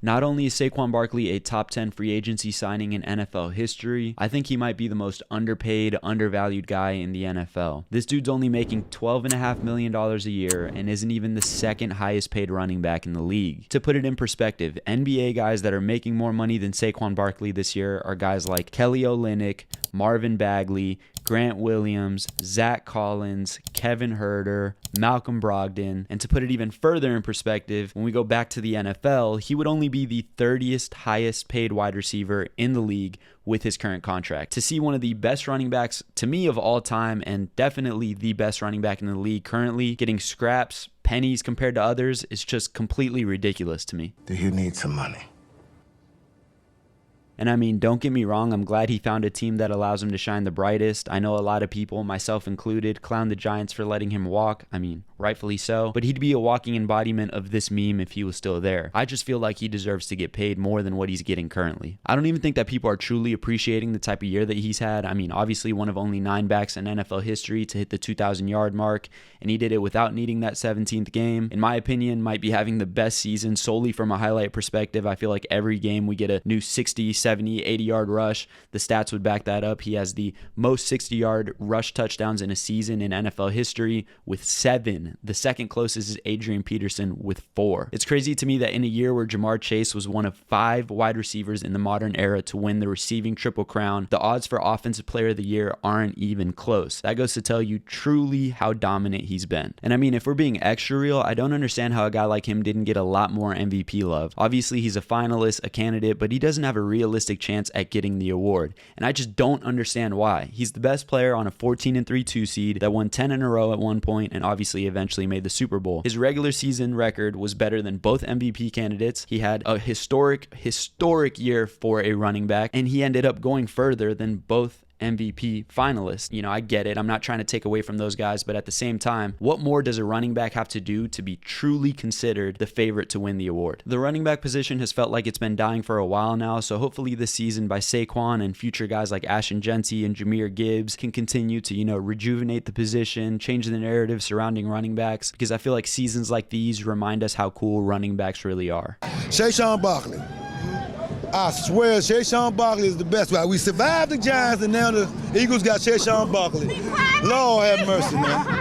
Not only is Saquon Barkley a top 10 free agency signing in NFL history, I think he might be the most underpaid, undervalued guy in the NFL. This dude's only making $12.5 million a year and isn't even the second highest paid running back in the league. To put it in perspective, NBA guys that are making more money than Saquon Barkley this year are guys like Kelly Olynyk, Marvin Bagley, Grant Williams, Zach Collins, Kevin Huerter, Malcolm Brogdon. And to put it even further in perspective, when we go back to the NFL, he would only be the 30th highest paid wide receiver in the league with his current contract. To see one of the best running backs, to me, of all time, and definitely the best running back in the league currently, getting scraps, pennies compared to others, is just completely ridiculous to me. Do you need some money? And I mean, don't get me wrong, I'm glad he found a team that allows him to shine the brightest. I know a lot of people, myself included, clown the Giants for letting him walk. I mean, rightfully so. But he'd be a walking embodiment of this meme if he was still there. I just feel like he deserves to get paid more than what he's getting currently. I don't even think that people are truly appreciating the type of year that he's had. I mean, obviously one of only 9 backs in NFL history to hit the 2,000-yard mark, and he did it without needing that 17th game. In my opinion, might be having the best season solely from a highlight perspective. I feel like every game we get a new 60, 70, 80-yard rush. The stats would back that up. He has the most 60-yard rush touchdowns in a season in NFL history with 7. The second closest is Adrian Peterson with 4. It's crazy to me that in a year where Jamar Chase was one of 5 wide receivers in the modern era to win the receiving triple crown, the odds for Offensive Player of the Year aren't even close. That goes to tell you truly how dominant he's been. And I mean, if we're being extra real, I don't understand how a guy like him didn't get a lot more MVP love. Obviously, he's a finalist, a candidate, but he doesn't have a realistic chance at getting the award. And I just don't understand why. He's the best player on a 14-3 2 seed that won 10 in a row at one point and obviously eventually made the Super Bowl. His regular season record was better than both MVP candidates. He had a historic year for a running back, and he ended up going further than both MVP finalists. You know, I get it. I'm not trying to take away from those guys, but at the same time, what more does a running back have to do to be truly considered the favorite to win the award? The running back position has felt like it's been dying for a while now, so hopefully this season by Saquon and future guys like Ashton Genty and Jahmyr Gibbs can continue to, you know, rejuvenate the position, change the narrative surrounding running backs, because I feel like seasons like these remind us how cool running backs really are. Saquon Barkley. I swear, Saquon Barkley is the best. We survived the Giants, and now the Eagles got Saquon Barkley. Lord have mercy, man.